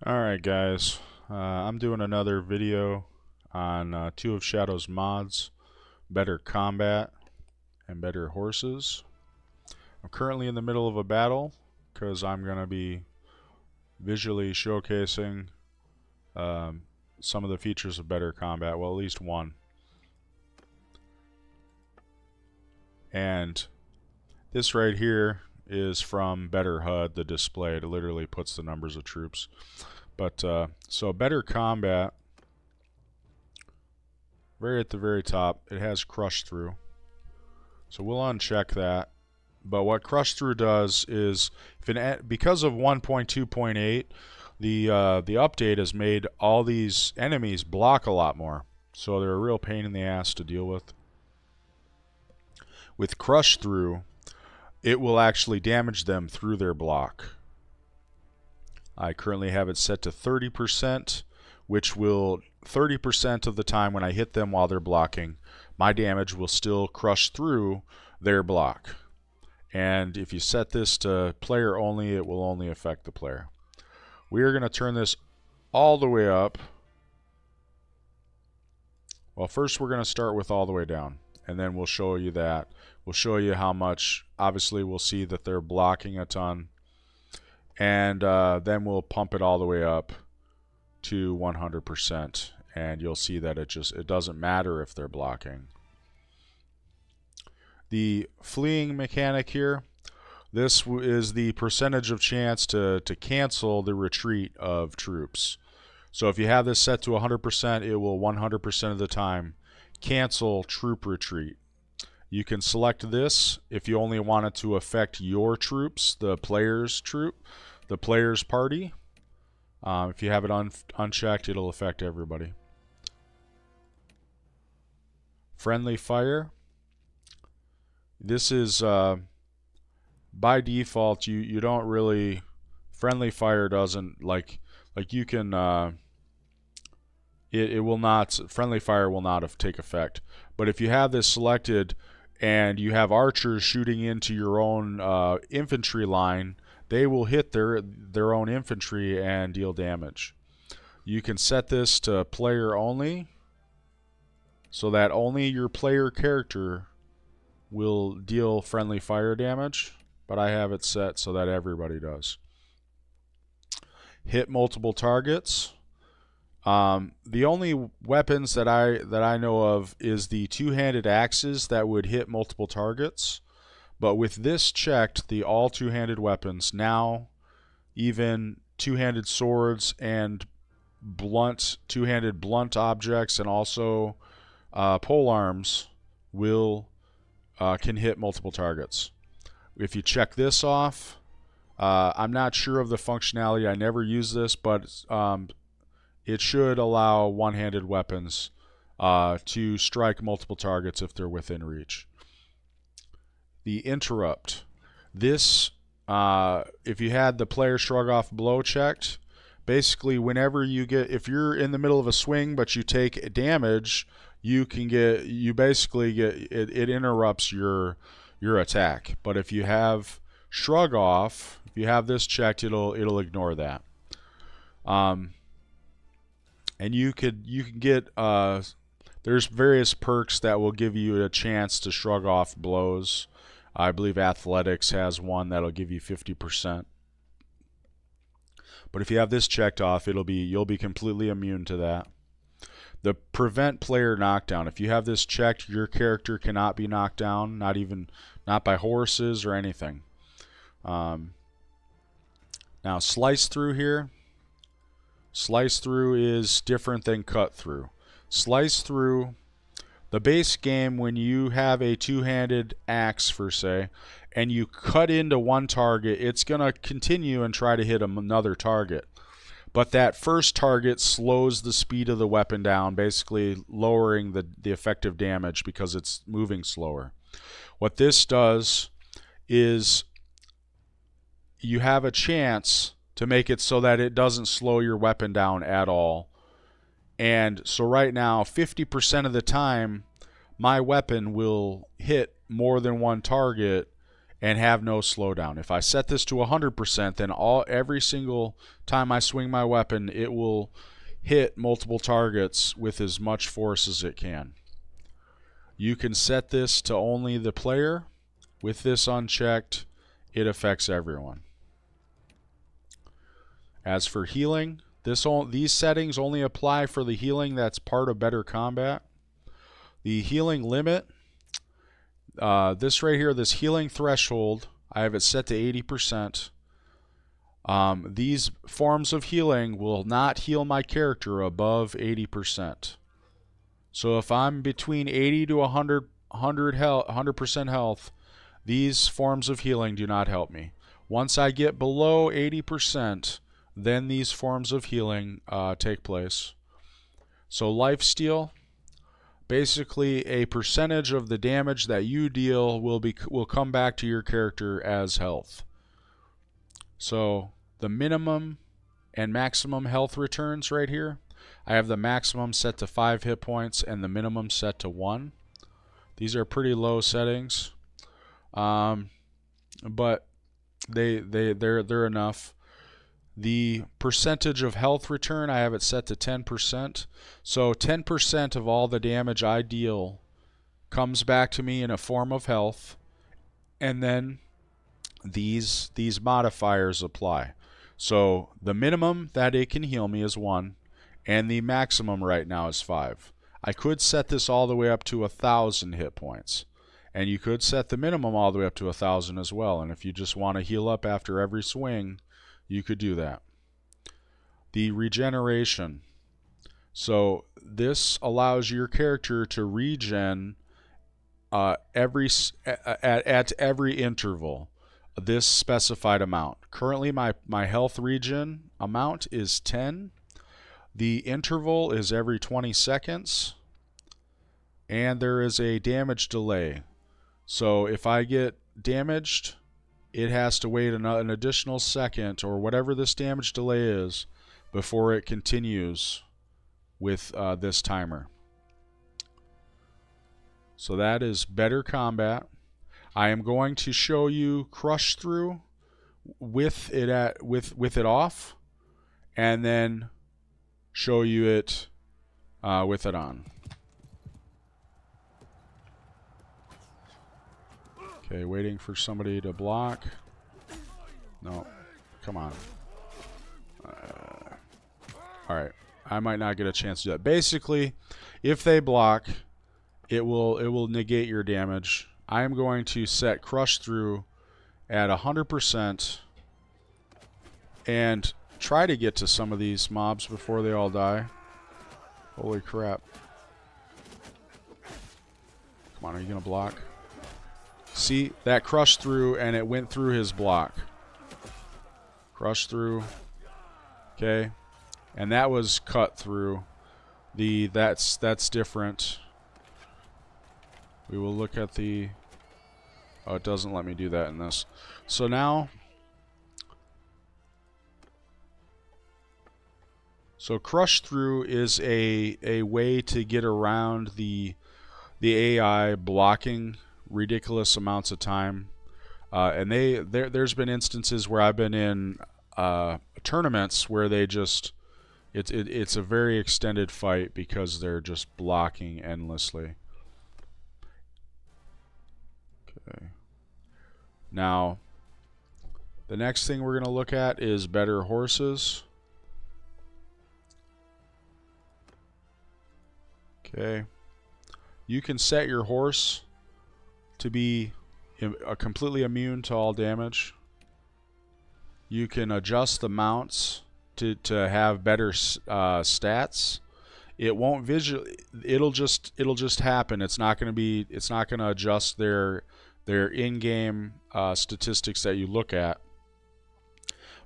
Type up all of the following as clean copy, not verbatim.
Alright guys, I'm doing another video on two of Shadow's mods, Better Combat and Better Horses. I'm currently in the middle of a battle because I'm going to be visually showcasing some of the features of Better Combat, well at least one. And this right here is from Better HUD, the display. It literally puts the numbers of troops. But so Better Combat, right at the very top, it has Crush Through. So we'll uncheck that. But what Crush Through does is, because of 1.2.8, the update has made all these enemies block a lot more. So they're a real pain in the ass to deal with. With Crush Through, it will actually damage them through their block. I currently have it set to 30%, which will 30% of the time when I hit them while they're blocking, my damage will still crush through their block. And if you set this to player only, it will only affect the player. We are going to turn this all the way up. Well, first we're going to start with all the way down, and then we'll show you that. We'll show you how much. Obviously, we'll see that they're blocking a ton. And then we'll pump it all the way up to 100%, and you'll see that it doesn't matter if they're blocking. The fleeing mechanic here, this is the percentage of chance to cancel the retreat of troops. So if you have this set to 100%, it will 100% of the time cancel troop retreat. You can select this if you only want it to affect your troops, the player's party. If you have it unchecked, it'll affect everybody. Friendly fire. This is by default. You don't really. Friendly fire doesn't like you can. It will not. Friendly fire will not take effect. But if you have this selected and you have archers shooting into your own infantry line, they will hit their own infantry and deal damage. You can set this to player only, so that only your player character will deal friendly fire damage, but I have it set so that everybody does. Hit multiple targets. The only weapons that I know of is the two-handed axes that would hit multiple targets. But with this checked, the all two-handed weapons, now even two-handed swords and two-handed blunt objects, and also pole arms can hit multiple targets. If you check this off, I'm not sure of the functionality. I never use this, but it should allow one-handed weapons to strike multiple targets if they're within reach. The interrupt. This, if you had the player shrug off blow checked, basically whenever if you're in the middle of a swing but you take damage, it interrupts your attack. But if you have shrug off, if you have this checked, it'll ignore that. And you can get there's various perks that will give you a chance to shrug off blows. I believe athletics has one that'll give you 50%. But if you have this checked off, you'll be completely immune to that. The prevent player knockdown. If you have this checked, your character cannot be knocked down, not by horses or anything. Now slice through here. Slice through is different than cut through. Slice through, the base game, when you have a two-handed axe, for say, and you cut into one target, it's going to continue and try to hit another target. But that first target slows the speed of the weapon down, basically lowering the effective damage because it's moving slower. What this does is you have a chance to make it so that it doesn't slow your weapon down at all. And so right now, 50% of the time, my weapon will hit more than one target, and have no slowdown. If I set this to 100%, then every single time I swing my weapon, it will hit multiple targets with as much force as it can. You can set this to only the player. With this unchecked, it affects everyone. As for healing, these settings only apply for the healing that's part of Better Combat. The healing limit, this right here, this healing threshold, I have it set to 80%. These forms of healing will not heal my character above 80%. So if I'm between 80 to 100% health, these forms of healing do not help me. Once I get below 80%, then these forms of healing take place. So lifesteal, basically a percentage of the damage that you deal will come back to your character as health. So the minimum and maximum health returns right here, I have the maximum set to 5 hit points and the minimum set to 1. These are pretty low settings, but they're enough. The percentage of health return, I have it set to 10%. So 10% of all the damage I deal comes back to me in a form of health, and then these modifiers apply. So the minimum that it can heal me is 1, and the maximum right now is 5. I could set this all the way up to 1,000 hit points, and you could set the minimum all the way up to 1,000 as well. And if you just want to heal up after every swing, you could do that. The regeneration. So this allows your character to regen at every interval, this specified amount. Currently my health regen amount is 10. The interval is every 20 seconds, and there is a damage delay. So if I get damaged, it has to wait an additional second, or whatever this damage delay is, before it continues with this timer. So that is Better Combat. I am going to show you Crush Through with it off, and then show you it with it on. Okay, waiting for somebody to block. No, come on. Alright, I might not get a chance to do that. Basically, if they block, it will negate your damage. I am going to set Crush Through at 100% and try to get to some of these mobs before they all die. Holy crap. Come on, are you going to block? See, that crushed through and it went through his block. Crushed through. Okay. And that was cut through. That's different. We will look at the... Oh, it doesn't let me do that in this. So now... So crush through is a way to get around the AI blocking ridiculous amounts of time, and there's been instances where I've been in tournaments where they just it's a very extended fight because they're just blocking endlessly. Okay. Now, the next thing we're going to look at is better horses. Okay. You can set your horse to be completely immune to all damage. You can adjust the mounts to have better stats. It won't it'll just happen. It's not going to adjust their in-game statistics that you look at.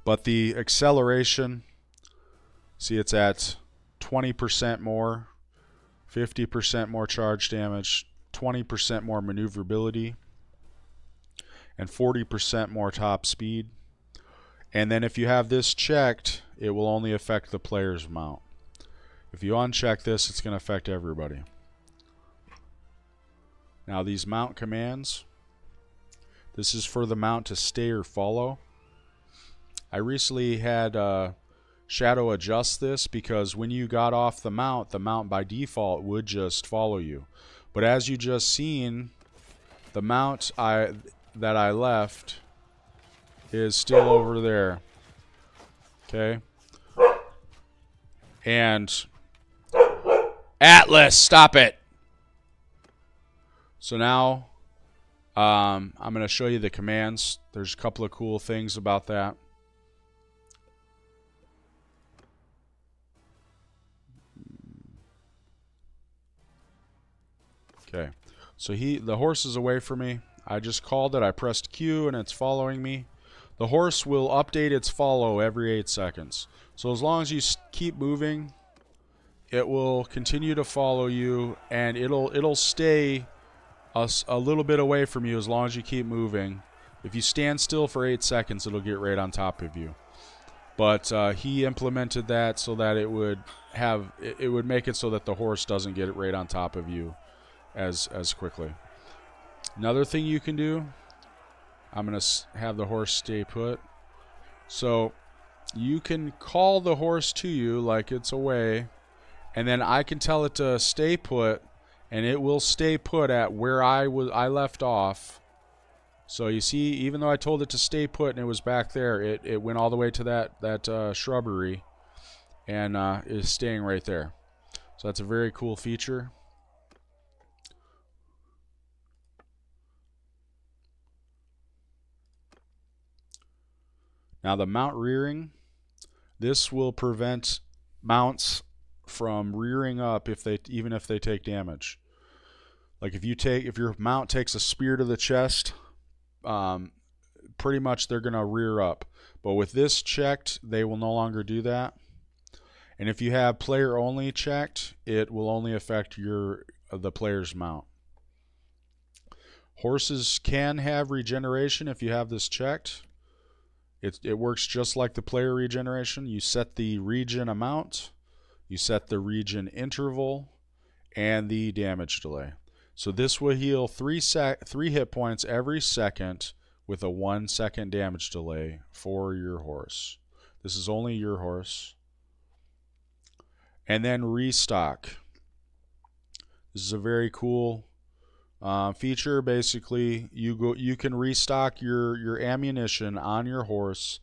But the acceleration, see, it's at 20% more, 50% more charge damage, 20% more maneuverability, and 40% more top speed. And then if you have this checked, it will only affect the player's mount. If you uncheck this, it's going to affect everybody. Now these mount commands, This is for the mount to stay or follow. I recently had Shadow adjust this because when you got off the mount by default would just follow you. But as you just seen, the mount that I left is still over there. Okay? And Atlas, stop it! So now I'm going to show you the commands. There's a couple of cool things about that. Okay, so the horse is away from me. I just called it. I pressed Q and it's following me. The horse will update its follow every 8 seconds. So as long as you keep moving, it will continue to follow you, and it'll stay a little bit away from you as long as you keep moving. If you stand still for 8 seconds, it'll get right on top of you. But he implemented that so that it would make it so that the horse doesn't get it right on top of you as quickly. Another thing you can do, I'm going to have the horse stay put. So you can call the horse to you like it's away, and then I can tell it to stay put, and it will stay put at where I left off. So you see, even though I told it to stay put and it was back there, it went all the way to that shrubbery and is staying right there. So that's a very cool feature. Now the mount rearing, this will prevent mounts from rearing up even if they take damage. Like if your mount takes a spear to the chest, pretty much they're gonna rear up. But with this checked, they will no longer do that. And if you have player only checked, it will only affect the player's mount. Horses can have regeneration if you have this checked. It works just like the player regeneration. You set the regen amount, you set the regen interval, and the damage delay. So this will heal 3 hit points every second with a 1 second damage delay for your horse. This is only your horse. And then restock. This is a very cool feature. Basically, you can restock your ammunition on your horse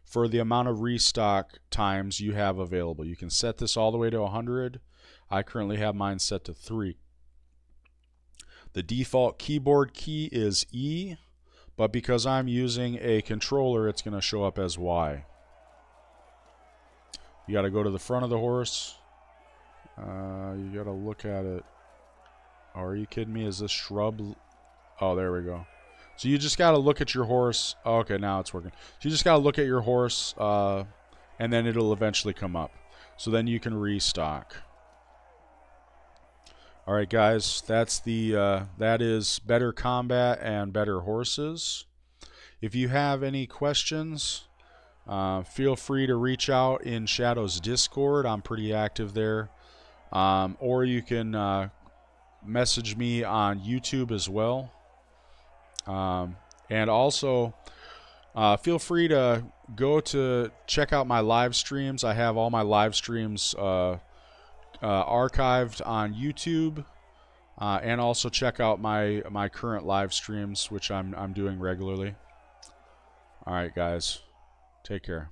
for the amount of restock times you have available. You can set this all the way to 100. I currently have mine set to 3. The default keyboard key is E, but because I'm using a controller, it's going to show up as Y. You got to go to the front of the horse. You got to look at it. Oh, are you kidding me? Is this shrub? Oh, there we go. So you just got to look at your horse. Oh, okay, now it's working. So you just got to look at your horse, and then it'll eventually come up. So then you can restock. All right, guys, that is Better Combat and Better Horses. If you have any questions, feel free to reach out in Shadow's Discord. I'm pretty active there. Or you can message me on YouTube as well. And also, feel free to check out my live streams. I have all my live streams archived on YouTube, and also check out my current live streams, which I'm doing regularly. All right, guys, take care.